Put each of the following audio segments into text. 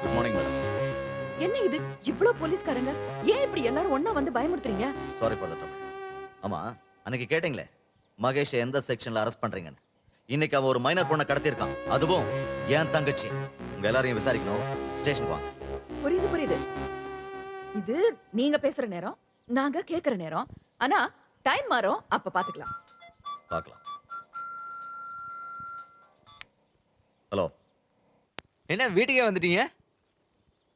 Good morning madam. என்ன இது இவ்ளோ போலீஸ்காரங்க? ஏன் இப்படி எல்லாரும் ஒண்ணா வந்து பயமுறுத்துறீங்க? Sorry for the trouble. ஆமா, அன்னைக்கு கேட்டீங்களே மகேஷ் எந்த செக்ஷன்ல அரெஸ்ட் பண்றீங்கன்னு. இன்னைக்கு அவன் ஒரு மைனர் பொண்ணை கடத்தியிருக்கான். அதுவும் என் தங்கச்சி. உங்க எல்லாரையும் விசாரிக்கணும். ஸ்டேஷன் வாங்க. புரியுது புரியுது. இது நீங்க பேசுற நேரம், நாங்க கேக்குற நேரம். ஆனா டைம் மாறும், அப்ப பாத்துக்கலாம். பார்க்கலாம். ஹலோ. என்ன வீட்டுக்கே வந்துட்டீங்க?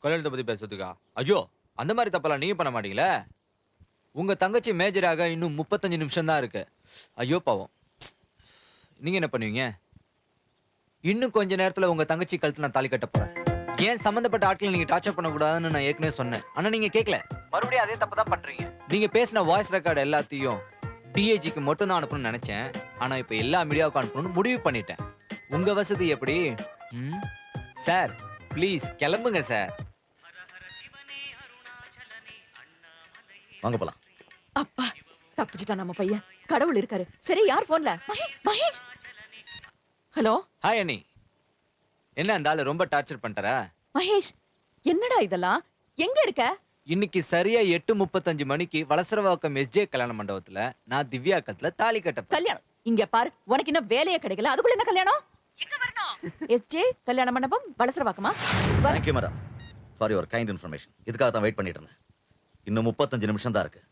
கல்யாணத்தை பத்தி பேசுறதுக்கா? ஐயோ, அந்த மாதிரி தப்பெல்லாம் நீங்க பண்ண மாட்டீங்களே. உங்க தங்கச்சி மேஜராக இன்னும் 35 நிமிஷம் தான் இருக்கு. ஐயோ பாவம். நீங்க என்ன பண்ணுவீங்க? இன்னும் கொஞ்ச நேரத்துல உங்க தங்கச்சி கழுத்துல நான் தாலி கட்ட போறேன். ஏன் சம்பந்தப்பட்ட ஆட்களை நீங்க டார்ச்சர் பண்ணக்கூடாதுன்னு நான் ஏற்கனவே சொன்னேன். ஆனா நீங்க கேட்கல. மறுபடியும் அதே தப்பு தான் பண்றீங்க. நீங்க பேசின வாய்ஸ் ரெக்கார்டு எல்லாத்தையும் டிஏஜிக்கு மட்டும் தான் அனுப்பணும்னு நினைச்சேன். ஆனா இப்ப எல்லா மீடியாவுக்கும் அனுப்பணும்னு முடிவு பண்ணிட்டேன். உங்க வசதி எப்படி? சார் ப்ளீஸ் கிளம்புங்க சார். வாங்க போலாம். அப்பா தப்பிச்சிட்டா நம்ம பையன். கடவுள் இருக்காரு. சரி, யார் போன்ல? மகேஷ் மகேஷ். ஹலோ. ஹாய் அண்ணி. என்ன அந்த ஆளு ரொம்ப டார்ச்சர் பண்றாரா? மகேஷ், என்னடா இதெல்லாம்? எங்க இருக்க? இன்னைக்கு சரியா 8:35 மணிக்கு வலசரவாக்கம் எஸ்ஜே கல்யாண மண்டபத்துல நான் திவ்யா கத்துல தாலி கட்ட கல்யாணம். இங்க பாரு, உனக்கு இன்னும் வேலையே கிடைக்கல, அதுக்குள்ள என்ன கல்யாணம்? எங்க வரணும்? எஸ்ஜே கல்யாண மண்டபம் வலசரவாக்கமா? Thank you madam for your kind information. இதுக்காக தான் வெயிட் பண்ணிட்டு இருந்தேன். இன்னும் 35 நிமிஷம் தான் இருக்கு.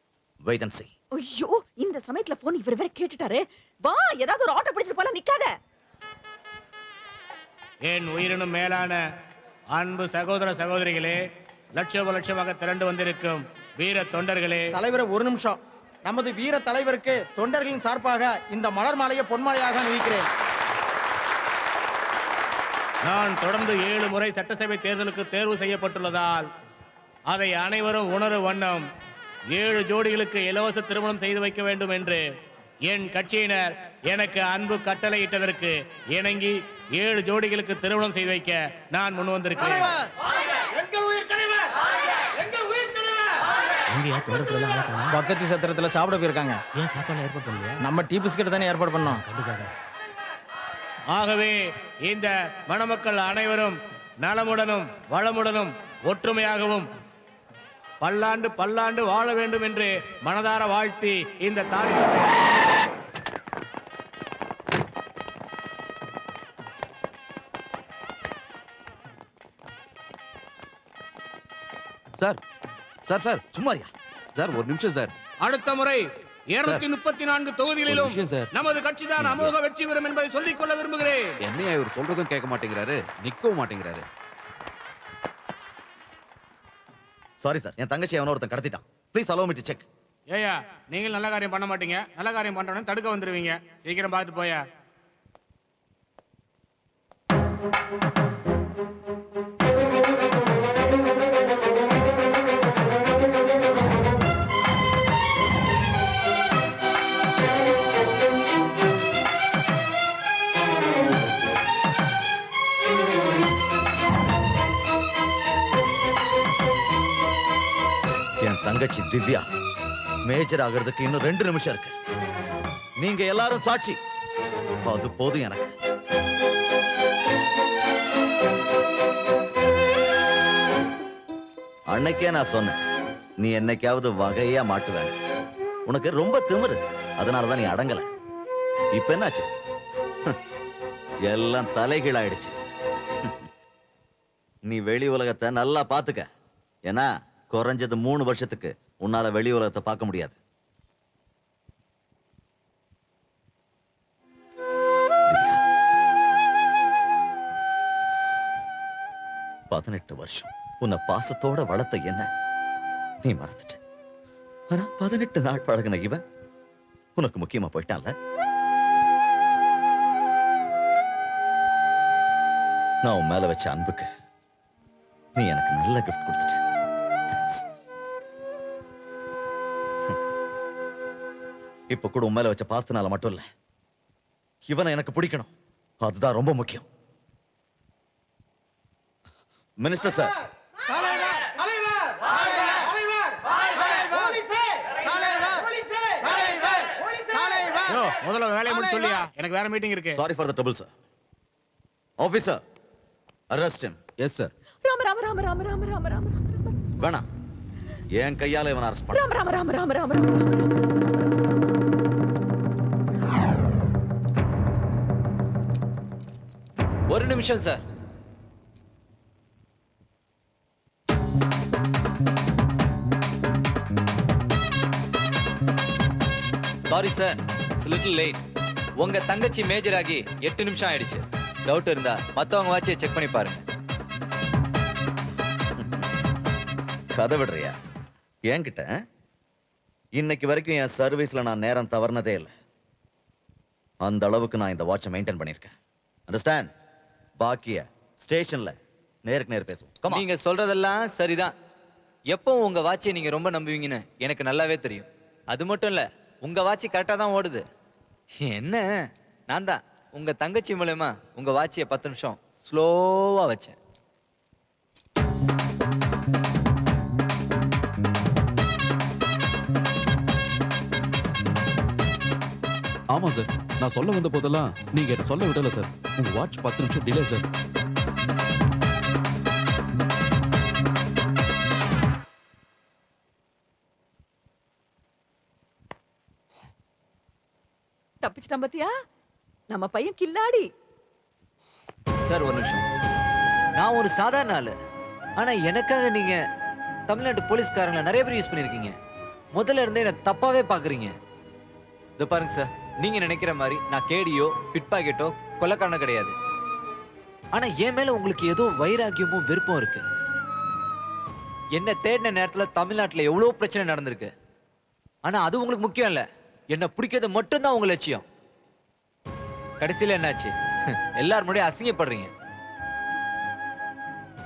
Wait and see. ஐயோ, இந்த சமயத்துல போன் இவர் வேற கேட்டுட்டாரு. வா, ஏதாவது ஒரு ஆட்டோ பிடிச்சிட்டு போலாம், நிக்காத. என் உயிரினும் மேலான அன்பு சகோதர சகோதரிகளே, லட்சமாக திரண்டு வந்திருக்கும் வீர தொண்டர்களே. தலைவரை ஒரு நிமிஷம். நமது வீர தலைவருக்கு தொண்டர்களின் சார்பாக இந்த மலர் மாலையை பொன்மாலையாக அணிவிக்கிறேன். நான் தொடர்ந்து 7 முறை சட்டசபை தேர்தலுக்கு தேர்வு செய்யப்பட்டுள்ளதால் அதை அனைவரும் உணரும் வண்ணம் 7 ஜோடிகளுக்கு இலவச திருமணம் செய்து வைக்க வேண்டும் என்று என் கட்சியினர் எனக்கு அன்பு கட்டளையிட்டதற்கு இணங்கி 7 ஜோடிகளுக்கு திருமணம் செய்து வைக்க நான் முன் வந்திருக்கிறேன். பக்கத்து சத்திரத்துல சாப்பிட போயிருக்காங்க. ஏன் சாப்பாடு ஏற்பாடு பண்ணலையா? நம்ம டீ பிஸ்கட் தானே ஏற்பாடு பண்ணோம். கண்டுக்காத. ஆகவே இந்த மணமக்கள் அனைவரும் நலமுடனும் வளமுடனும் ஒற்றுமையாகவும் பல்லாண்டு பல்லாண்டு வாழ வேண்டும் என்று மனதார வாழ்த்தி இந்த தாலி. சார் சார் சார் சும்மாரியா சார் ஒரு நிமிஷம் சார். அடுத்த முறை 234 தொகுதிகளிலும் நமது கட்சி தான் அமோக வெற்றி பெறும் என்பதை சொல்லிக் கொள்ள விரும்புகிறேன். என்னையா இவர் சொல்றதும் கேட்க மாட்டேங்கிறாரு, நிக்கவும் மாட்டேங்கிறாரு. சாரி சார், என் தங்கச்சி அவன ஒருத்தன் கடத்திட்டான். Please allow me to check. ஏயா, நீங்கள் நல்ல காரியம் பண்ண மாட்டீங்க, நல்ல காரியம் பண்றவன தடுக்க வந்துருவீங்க. சீக்கிரம் பார்த்துட்டு போயா. என் தங்கச்சி திவ்யா மேஜர் ஆகிறதுக்கு இன்னும் 2 நிமிஷம் இருக்கு. நீங்க எல்லாரும் சாட்சி. அது போதும் எனக்கு. அன்னைக்கே நான் சொன்னேன், நீ என்னைக்காவது வகையா மாட்டுவேன். உனக்கு ரொம்ப திமிரு, அதனாலதான் நீ அடங்கல. இப்ப என்னாச்சு? எல்லாம் தலைகீழாயிடுச்சு. நீ வெளி உலகத்தை நல்லா பாத்துக்க. ஏன்னா குறைஞ்சது 3 வருஷத்துக்கு உன்னால வெளி உலகத்தை பார்க்க முடியாது. 18 வருஷம் உன்னை பாசத்தோட வளர்த்த என்ன நீ மறந்துட்ட. ஆனா 18 நாள் பழகின இவன் உனக்கு முக்கியமா போயிட்டான்ல. நான் உன் மேல வச்ச அன்புக்கு நீ எனக்கு நல்ல கிஃப்ட் கொடுத்துட்ட. இப்ப கூட உன் மேல வச்ச பாசத்தினால மட்டும் இல்ல, இவனை எனக்கு பிடிக்கணும், அதுதான் ரொம்ப முக்கியம். மினிஸ்டர் சார், முதல்ல வேலையை முடிச்சு சொல்லியா, எனக்கு வேற மீட்டிங் இருக்கு. Sorry for the trouble sir. Officer, arrest him. Yes sir. Rama Rama Rama Rama Rama Rama Rama Rama வேணாம், என் கையால இவனை அரெஸ்ட் பண்ண. ராம ராம ராம ராம ராம ராம ஒரு நிமிஷம் sir. Sorry sir, it's little late. உங்க தங்கச்சி மேஜர் ஆகி 8 நிமிஷம் ஆயிடுச்சு. டவுட் இருந்தா மத்தவங்க வாட்சியை செக் பண்ணி பாருங்க. கதை விடுறியா என்கிட்ட? இன்னைக்கு வரைக்கும் என் சர்வீஸ்ல நான் நேரம் தவறுனதே இல்லை. அந்த அளவுக்கு நான் இந்த வாட்சை மெயின்டைன் பண்ணியிருக்கேன். அண்டர்ஸ்டாண்ட்? பாக்கிய ஸ்டேஷன்ல நேருக்கு நேர் பேசுவோம். Come on. நீங்க சொல்றதெல்லாம் சரிதான். எப்போ உங்க வாட்சியை நீங்க ரொம்ப நம்புவீங்கன்னு எனக்கு நல்லாவே தெரியும். அது மட்டும் இல்ல, உங்க வாட்சி கரெக்டா தான் ஓடுது. என்ன, நான் தான் உங்க தங்கச்சி மூலமா உங்க வாட்சியை 10 நிமிஷம் ஸ்லோவா வச்சேன். ஆமா சார், நான் சொல்ல வந்த போதெல்லாம் நீங்க என்ன சொல்ல விடல சார். உங்க வாட்ச் 10 நிமிஷம் டிலே சார். தப்பிச்சிட்டான் பாத்தியா? நம்ம பையன் கில்லாடி. சார் ஒரு நிமிஷம். நான் ஒரு சாதாரண ஆளு, ஆனா எனக்காக நீங்க தமிழ்நாட்டு போலீஸ்காரங்களை நிறைய பேர் யூஸ் பண்ணிருக்கீங்க. முதல்ல இருந்தே என்ன தப்பாவே பாக்குறீங்க. இது பாருங்க சார், நீங்க நினைக்கிற மாதிரி நான் கேடியோ பிட் பாக்கெட்டோ கொலைக்காரனோ கிடையாது. ஆனா என் மேல உங்களுக்கு ஏதோ வைராக்கியமும் வெறுப்பும் இருக்கு. என்ன தேடின நேரத்துல தமிழ்நாட்டுல எவ்வளவு பிரச்சனை நடந்திருக்கு. ஆனா அது உங்களுக்கு முக்கியம் இல்ல. என்ன பிடிக்கிறது மட்டும்தான் உங்க லட்சியம். கடைசியில என்னாச்சு? எல்லாரும் முன்னாடி அசிங்கப்படுறீங்க.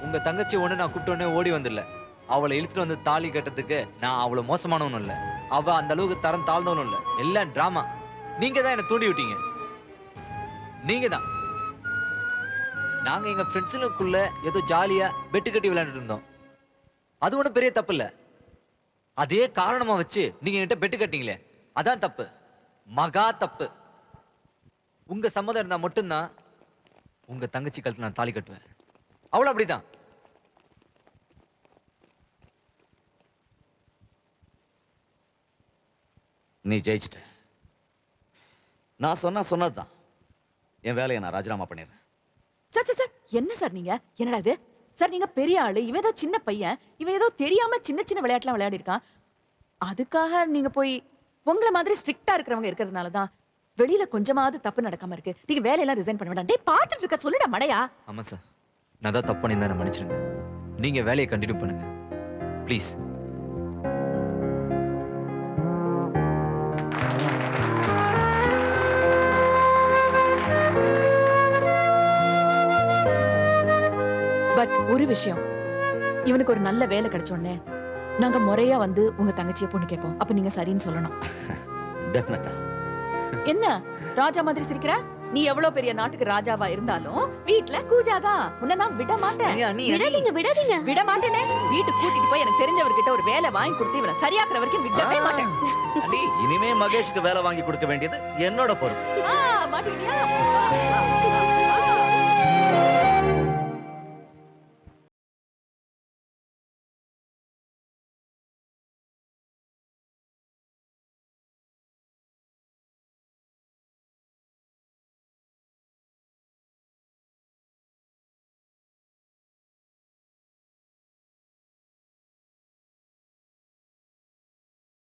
உங்க தங்கச்சி ஒண்ணு நான் கூப்பிட்ட உடனே ஓடி வந்துடல. அவளை இழுத்துட்டு வந்து தாலி கட்டுறதுக்கு நான் அவ்வளவு மோசமானவனும் இல்ல, அவ அந்த அளவுக்கு தரம் தாழ்ந்தவனும் இல்ல. எல்லாம் டிராமா. நீங்க தான் என்ன தூண்டி விட்டீங்க. நீங்க தான். நாங்க எங்க ஃப்ரெண்ட்ஸுக்குள்ள ஏதோ ஜாலியா பெட்டு கட்டி விளையாண்டுட்டு இருந்தோம். அது ஒன்றும் பெரிய தப்பு இல்ல. அதே காரணமா வச்சு நீங்க என்கிட்ட பெட்டு கட்டிங்களே, அதான் தப்பு. மகா தப்பு. உங்க சம்மதம் இருந்தா மட்டும்தான் உங்க தங்கச்சி கழுத்துல நான் தாலி கட்டுவேன். அவளும் அப்படிதான். நீ ஜெயிச்சிட்ட. நான் சொன்னதுதான். என் வேலையை நான் ராஜினாமா பண்ணிடுறேன். சார் சார் சார், என்ன சார் நீங்க? என்னடா இது சார்? நீங்க பெரிய ஆளு, இவன் ஏதோ சின்ன பையன். இவன் ஏதோ தெரியாம சின்ன சின்ன விளையாட்டுலாம் விளையாடி இருக்கான். அதுக்காக நீங்க போய் உங்களை மாதிரி ஸ்ட்ரிக்டா இருக்கிறவங்க இருக்கிறதுனால தான் வெளியில கொஞ்சமாவது தப்பு நடக்காம இருக்கு. நீங்க வேலையெல்லாம் ரிசைன் பண்ண வேண்டாம். டேய் பாத்துட்டு இருக்க, சொல்லுடா மடையா. ஆமா சார், நான் தான் தப்பு பண்ணியிருந்தா மன்னிச்சிருங்க. நீங்க வேலையை கண்டினியூ பண்ணுங்க ப்ளீஸ். பட் ஒரு விஷயம், இவனுக்கு ஒரு நல்ல வேலை கிடைச்ச உடனே நாங்க முறையா வந்து உங்க தங்கச்சியை பொண்ணு கேட்போம். அப்ப நீங்க சரின்னு சொல்லணும். டெஃபினட்டா. என்ன ராஜா மாதிரி சிரிக்கிற? நீ எவ்வளவு பெரிய நாட்டுக்கு ராஜாவா இருந்தாலும் வீட்ல கூஜாதான். உன்னை நான் விட மாட்டேன். விடாதீங்க விடாதீங்க. விட மாட்டேனே. வீட்டுக்கு கூட்டிட்டு போய் எனக்கு தெரிஞ்சவர்கிட்ட ஒரு வேலை வாங்கி கொடுத்து இவனை சரியாக்குற வரைக்கும் விடவே மாட்டேன். இனிமே மகேஷ்க்கு வேலை வாங்கி கொடுக்க வேண்டியது என்னோட பொறுப்பு. மாட்டிக்கிட்டியா?